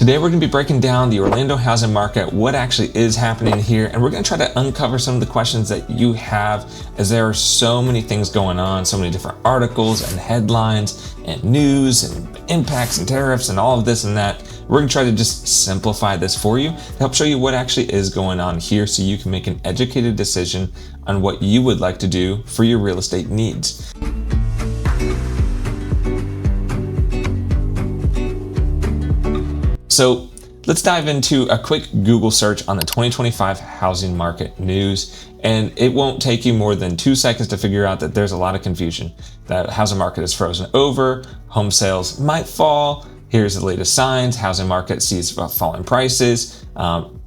Today we're going to be breaking down the Orlando housing market, what actually is happening here, and we're going to try to uncover some of the questions that you have, as there are so many things going on, so many different articles and headlines and news and impacts and tariffs and all of this and that. We're going to try to just simplify this for you to help show you what actually is going on here so you can make an educated decision on what you would like to do for your real estate needs. So let's dive into a quick Google search on the 2025 housing market news, and it won't take you more than 2 seconds to figure out that there's a lot of confusion. The housing market is frozen over, home sales might fall, here's the latest signs, housing market sees falling prices,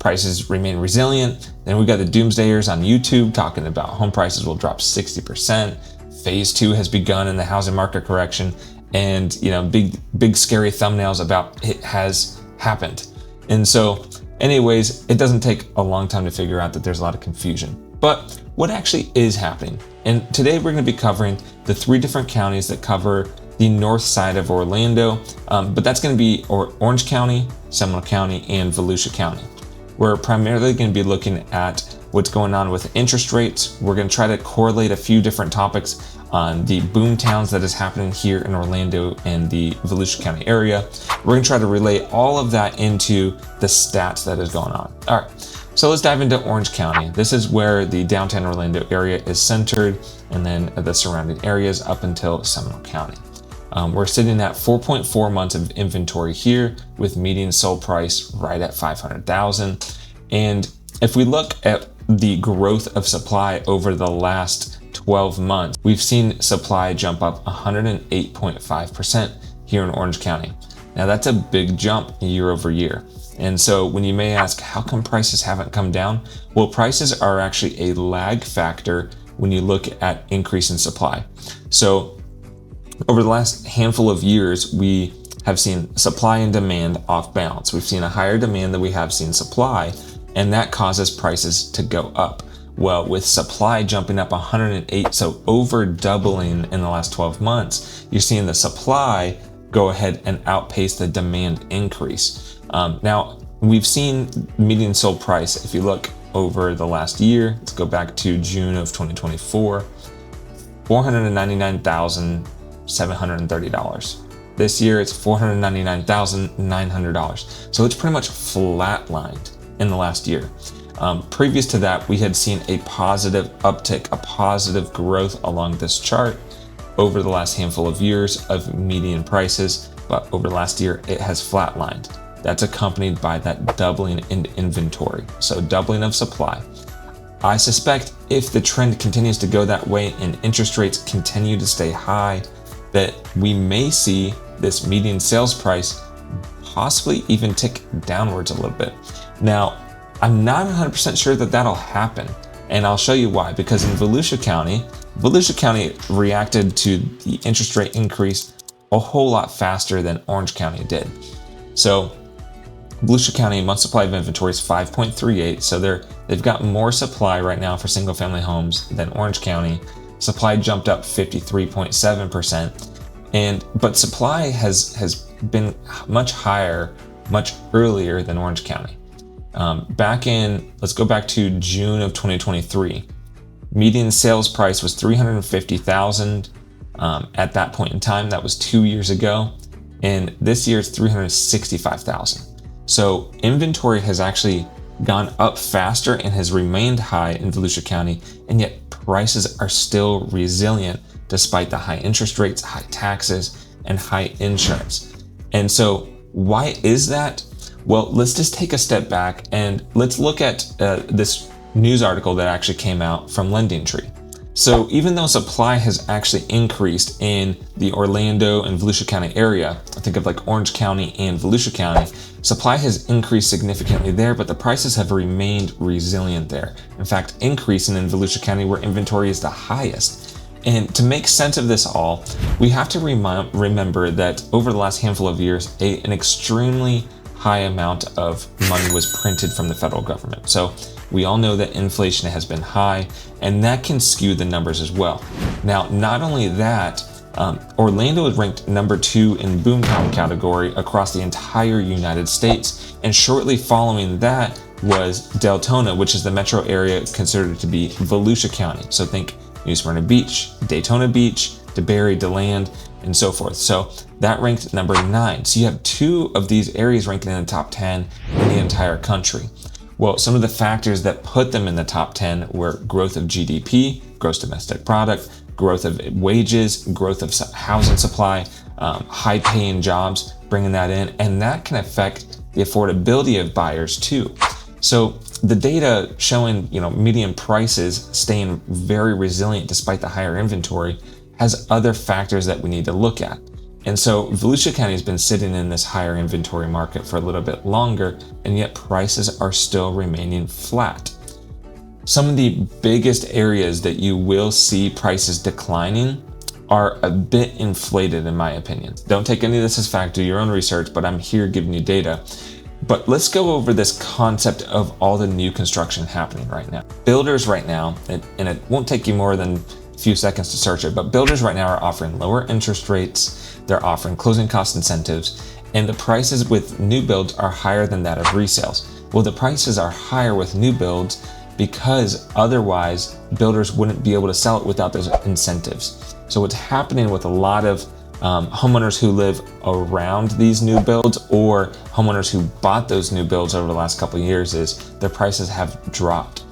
prices remain resilient. Then we got the doomsdayers on YouTube talking about home prices will drop 60%. Phase 2 has begun in the housing market correction, and big scary thumbnails about it has happened. And so anyways, it doesn't take a long time to figure out that there's a lot of confusion. But what actually is happening? And today we're going to be covering the 3 different counties that cover the north side of Orlando, but that's going to be Orange County, Seminole County, and Volusia County. We're primarily going to be looking at what's going on with interest rates. We're going to try to correlate a few different topics on the Boomtowns that is happening here in Orlando and the Volusia County area. We're going to try to relate all of that into the stats that is going on. All right, so let's dive into Orange County. This is where the downtown Orlando area is centered, and then the surrounding areas up until Seminole County. We're sitting at 4.4 months of inventory here, with median sold price right at $500,000. And if we look at the growth of supply over the last 12 months, we've seen supply jump up 108.5% here in Orange County. Now that's a big jump year over year. And so when you may ask, how come prices haven't come down? Well, prices are actually a lag factor when you look at increase in supply. So over the last handful of years, we have seen supply and demand off balance. We've seen a higher demand than we have seen supply, and that causes prices to go up. Well, with supply jumping up 108, so over doubling in the last 12 months, you're seeing the supply go ahead and outpace the demand increase. Now, we've seen median sold price, if you look over the last year, let's go back to June of 2024, $499,730. This year, it's $499,900. So it's pretty much flatlined in the last year. Previous to that, we had seen a positive uptick, a positive growth along this chart over the last handful of years of median prices, but over the last year, it has flatlined. That's accompanied by that doubling in inventory, so doubling of supply. I suspect if the trend continues to go that way and interest rates continue to stay high, that we may see this median sales price possibly even tick downwards a little bit. Now, I'm not 100% sure that that'll happen, and I'll show you why. Because in Volusia County reacted to the interest rate increase a whole lot faster than Orange County did. So Volusia County month supply of inventory is 5.38, so they've got more supply right now for single family homes than Orange County. Supply jumped up 53.7%, but supply has been much higher, much earlier than Orange County. Let's go back to June of 2023. Median sales price was $350,000 at that point in time. That was 2 years ago, and this year it's $365,000. So inventory has actually gone up faster and has remained high in Volusia County, and yet prices are still resilient despite the high interest rates, high taxes, and high insurance. And so why is that? Well, let's just take a step back and let's look at this news article that actually came out from LendingTree. So even though supply has actually increased in the Orlando and Volusia County area, I think of like Orange County and Volusia County, supply has increased significantly there, but the prices have remained resilient there. In fact, increasing in Volusia County where inventory is the highest. And to make sense of this all, we have to remember that over the last handful of years, an extremely high amount of money was printed from the federal government. So we all know that inflation has been high, and that can skew the numbers as well. Now, not only that, Orlando is ranked number 2 in Boomtown category across the entire United States. And shortly following that was Deltona, which is the metro area considered to be Volusia County. So think New Smyrna Beach, Daytona Beach, DeBary, DeLand, and so forth. So that ranked number 9. So you have 2 of these areas ranking in the top 10 in the entire country. Well, some of the factors that put them in the top 10 were growth of GDP, gross domestic product, growth of wages, growth of housing supply, high paying jobs, bringing that in, and that can affect the affordability of buyers too. So the data showing, median prices staying very resilient despite the higher inventory has other factors that we need to look at. And so Volusia County has been sitting in this higher inventory market for a little bit longer, and yet prices are still remaining flat. Some of the biggest areas that you will see prices declining are a bit inflated in my opinion. Don't take any of this as fact, do your own research, but I'm here giving you data. But let's go over this concept of all the new construction happening right now. Builders right now, and it won't take you more than a few seconds to search it, but builders right now are offering lower interest rates, they're offering closing cost incentives, and the prices with new builds are higher than that of resales. Well, the prices are higher with new builds because otherwise builders wouldn't be able to sell it without those incentives. So what's happening with a lot of homeowners who live around these new builds or homeowners who bought those new builds over the last couple of years is their prices have dropped.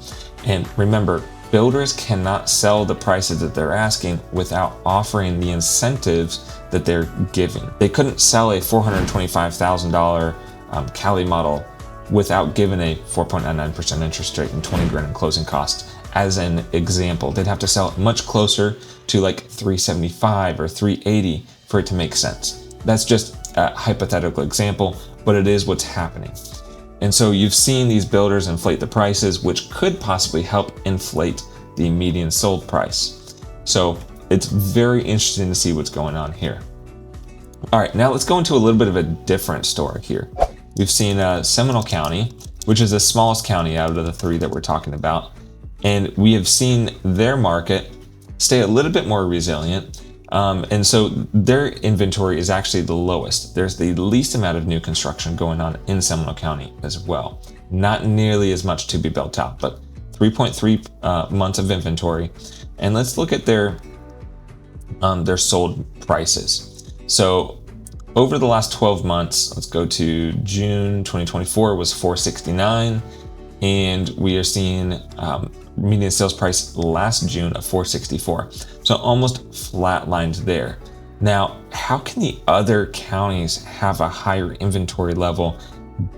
And remember, builders cannot sell the prices that they're asking without offering the incentives that they're giving. They couldn't sell a $425,000 Cali model without giving a 4.99% interest rate and $20,000 in closing costs. As an example, they'd have to sell it much closer to like $375 or $380 for it to make sense. That's just a hypothetical example, but it is what's happening. And so you've seen these builders inflate the prices, which could possibly help inflate the median sold price. So it's very interesting to see what's going on here. All right, now let's go into a little bit of a different story here. We've seen Seminole County, which is the smallest county out of the 3 that we're talking about. And we have seen their market stay a little bit more resilient. And so their inventory is actually the lowest. There's the least amount of new construction going on in Seminole County as well. Not nearly as much to be built out, but 3.3 months of inventory. And let's look at their sold prices. So over the last 12 months, let's go to June 2024 was $469. And we are seeing median sales price last June of $464. So almost flatlined there. Now, how can the other counties have a higher inventory level,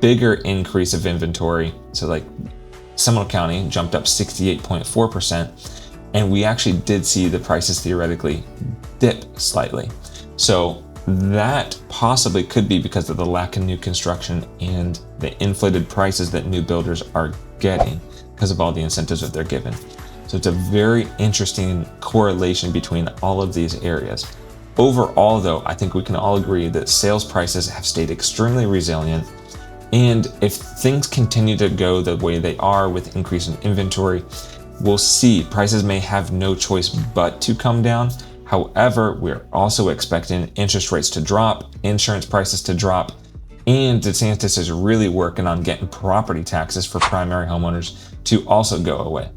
bigger increase of inventory? So like Seminole County jumped up 68.4%, and we actually did see the prices theoretically dip slightly. So that possibly could be because of the lack of new construction and the inflated prices that new builders are getting because of all the incentives that they're given. So it's a very interesting correlation between all of these areas. Overall though, I think we can all agree that sales prices have stayed extremely resilient. And if things continue to go the way they are with increase in inventory, we'll see prices may have no choice but to come down. However, we're also expecting interest rates to drop, insurance prices to drop, and DeSantis is really working on getting property taxes for primary homeowners to also go away.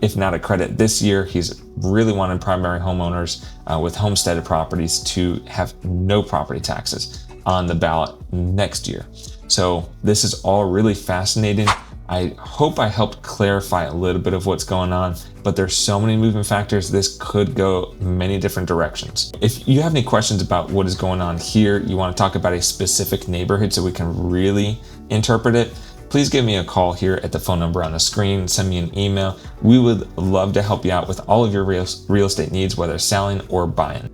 If not a credit this year, he's really wanting primary homeowners with homesteaded properties to have no property taxes on the ballot next year. So this is all really fascinating. I hope I helped clarify a little bit of what's going on, but there's so many moving factors. This could go many different directions. If you have any questions about what is going on here, you want to talk about a specific neighborhood so we can really interpret it, please give me a call here at the phone number on the screen, send me an email. We would love to help you out with all of your real estate needs, whether selling or buying.